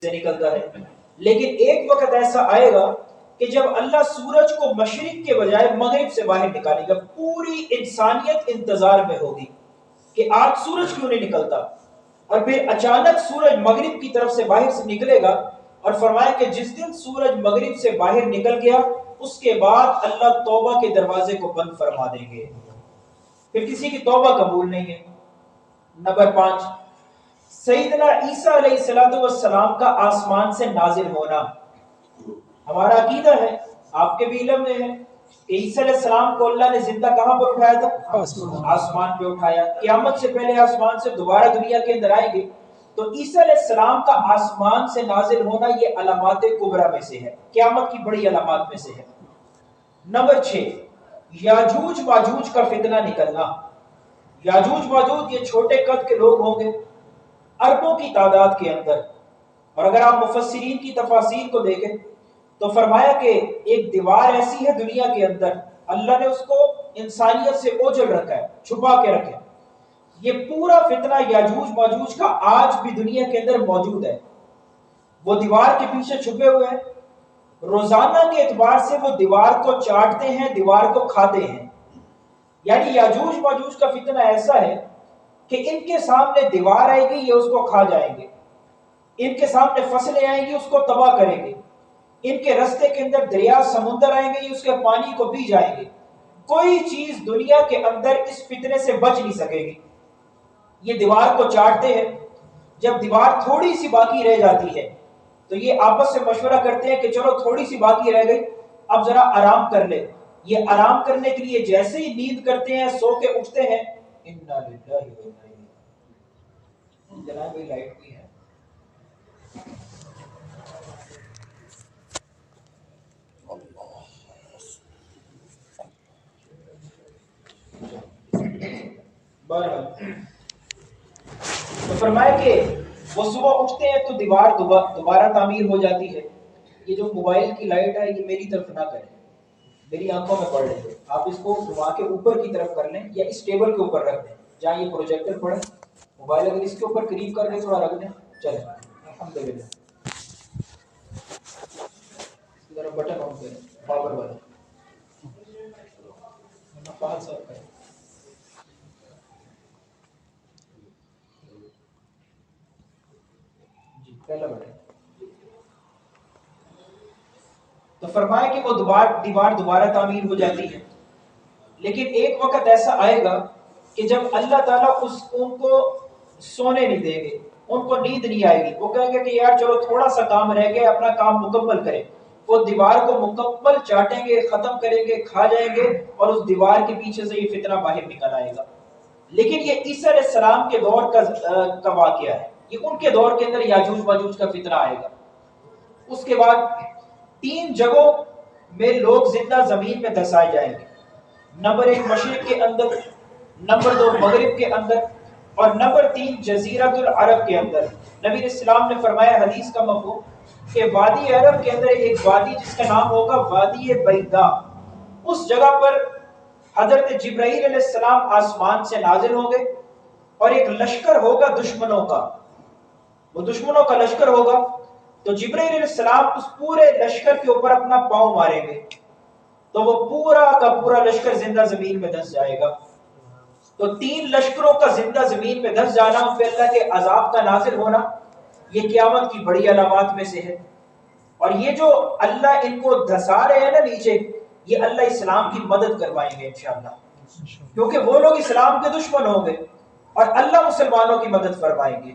سے نکلتا ہے، لیکن ایک وقت ایسا آئے گا کہ جب اللہ سورج کو مشرق کے بجائے مغرب سے باہر نکالے گا. پوری انسانیت انتظار میں ہوگی کہ آج سورج کیوں نہیں نکلتا، اور پھر اچانک سورج مغرب کی طرف سے باہر سے نکلے گا، اور فرمایا کہ جس دن سورج مغرب سے باہر نکل گیا اس کے بعد اللہ توبہ کے دروازے کو بند فرما دیں گے، پھر کسی کی توبہ قبول نہیں ہے. نمبر 5، سیدنا عیسیٰ علیہ السلام کا آسمان سے نازل ہونا. ہمارا عقیدہ ہے، آپ کے بھی علم میں ہے کہ عیسیٰ علیہ السلام کو اللہ نے زندہ کہاں پر اٹھایا تھا؟ آسمان پہ اٹھایا. قیامت سے پہلے آسمان سے دوبارہ دنیا کے اندر آئیں گے. تو عیسیٰ علیہ السلام کا آسمان سے نازل ہونا یہ علامات کبریٰ میں سے ہے، قیامت کی بڑی علامات میں سے ہے. نمبر 6، یاجوج ماجوج کا فتنہ نکلنا. یاجوج ماجوج یہ چھوٹے قد کے لوگ ہوں گے، اربوں کی تعداد کے اندر. اور اگر آپ مفسرین کی تفاسیر کو دیکھیں تو فرمایا کہ ایک دیوار ایسی ہے دنیا کے اندر، اللہ نے اس کو انسانیت سے اوجھل رکھا ہے، چھپا کے رکھا ہے. یہ پورا فتنہ یاجوج ماجوج کا آج بھی دنیا کے اندر موجود ہے. وہ دیوار کے پیچھے چھپے ہوئے ہیں، روزانہ کے اعتبار سے وہ دیوار کو چاٹتے ہیں، دیوار کو کھاتے ہیں. یعنی یاجوج ماجوج کا فتنہ ایسا ہے کہ ان کے سامنے دیوار آئے گی، یہ اس کو کھا جائیں گے. ان کے سامنے فصلیں آئیں گی، اس کو تباہ کریں گے. ان کے رستے کے اندر دریا سمندر آئیں گے، یہ اس کے پانی کو پی جائیں گے. کوئی چیز دنیا کے اندر اس فتنے سے بچ نہیں سکے گی. یہ دیوار کو چاٹتے ہیں. جب دیوار تھوڑی سی باقی رہ جاتی ہے تو یہ آپس سے مشورہ کرتے ہیں کہ چلو تھوڑی سی باقی رہ گئی، اب ذرا آرام کر لے. یہ آرام کرنے کے لیے جیسے ہی نیند کرتے ہیں، سو کے اٹھتے ہیں، انا للہ و انا الیہ راجعون. جناب یہ لائٹ بھی ہے. تو فرمایا کہ وہ صبح اٹھتے ہیں تو دیوار دوبارہ تعمیر ہو جاتی ہے. یہ جو موبائل کی لائٹ ہے یہ میری طرف نہ کریں، میری آنکھوں میں پڑ رہی ہے. آپ اس کو گھما کے اوپر کی طرف کر لیں یا اس ٹیبل کے اوپر رکھ دیں جہاں یہ پروجیکٹر پڑے. موبائل اگر اس کے اوپر قریب کر دیں، تھوڑا رکھ دیں، چلیں. الحمدللہ. ذرا بٹن آن کریں، پاور والا. جی پہلا بٹن. تو فرمایا کہ وہ دیوار دوبارہ تعمیر ہو جاتی ہے. لیکن ایک وقت ایسا آئے گا کہ جب اللہ تعالیٰ ان کو سونے نہیں دیں گے، ان کو نیند نہیں آئے گی. وہ کہیں گے کہ یار چلو تھوڑا سا کام رہ گیا، اپنا کام مکمل کریں. وہ دیوار کو مکمل چاٹیں گے، ختم کریں گے، کھا جائیں گے، اور اس دیوار کے پیچھے سے یہ فتنہ باہر نکل آئے گا. لیکن یہ عیسیٰ علیہ السلام کے دور کا واقعہ ہے. یہ ان کے دور کے اندر یاجوج ماجوج کا فتنہ آئے گا. اس کے بعد 3 جگہوں میں لوگ زندہ زمین میں دھسائے جائیں گے. نمبر 1 مشرق کے اندر، نمبر 2 مغرب کے اندر، اور نمبر 3 جزیرۃ العرب کے اندر. نبی علیہ السلام نے فرمایا حدیث کا مفہوم کہ وادی عرب کے اندر ایک وادی جس کا نام ہوگا وادی بیضاء، اس جگہ پر حضرت جبرائیل علیہ السلام آسمان سے نازل ہوں گے، اور ایک لشکر ہوگا دشمنوں کا. وہ دشمنوں کا لشکر ہوگا تو جبرائیل علیہ السلام اس پورے لشکر کے اوپر اپنا پاؤں ماریں گے تو وہ پورا کا پورا لشکر زندہ زمین میں دھس جائے گا. تو 3 لشکروں کا زندہ زمین میں دھس جانا، پھر اللہ کے عذاب کا نازل ہونا، یہ قیامت کی بڑی علامات میں سے ہے. اور یہ جو اللہ ان کو دھسا رہے ہیں نا نیچے، یہ اللہ اسلام کی مدد کروائیں گے انشاءاللہ، کیونکہ وہ لوگ اسلام کے دشمن ہوں گے اور اللہ مسلمانوں کی مدد فرمائیں گے.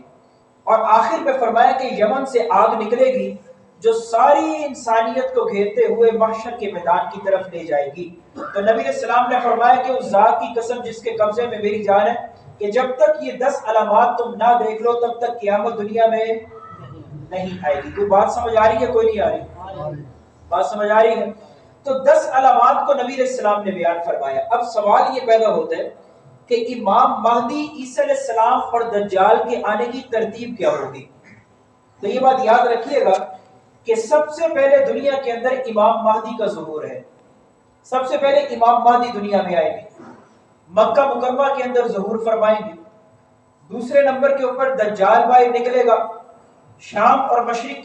اور آخر میں فرمایا کہ یمن سے آگ نکلے گی جو ساری انسانیت کو گھیرتے ہوئے محشر کے میدان کی طرف لے جائے گی. تو نبی علیہ السلام نے فرمایا کہ اس ذات کی قسم جس کے قبضے میں میری جان ہے کہ جب تک یہ 10 علامات تم نہ دیکھ لو تب تک قیامت دنیا میں نہیں آئے گی. کوئی بات سمجھ آ رہی ہے؟ کوئی نہیں آ رہی؟ بات سمجھ آ رہی ہے؟ تو 10 علامات کو نبی علیہ السلام نے بیان فرمایا. اب سوال یہ پیدا ہوتا ہے کہ امام مہدی، عیسیٰ علیہ السلام اور دجال کے آنے کی ترتیب کیا ہوگی. تو یہ بات یاد رکھیے گا کہ سب سے پہلے دنیا کے اندر امام مہدی کا ظہور ہے. سب سے پہلے امام مہدی دنیا میں آئے گے، مکہ مکرمہ کے اندر ظہور فرمائیں گے. دوسرے نمبر کے اوپر دجال باہر نکلے گا. شام اور مشرق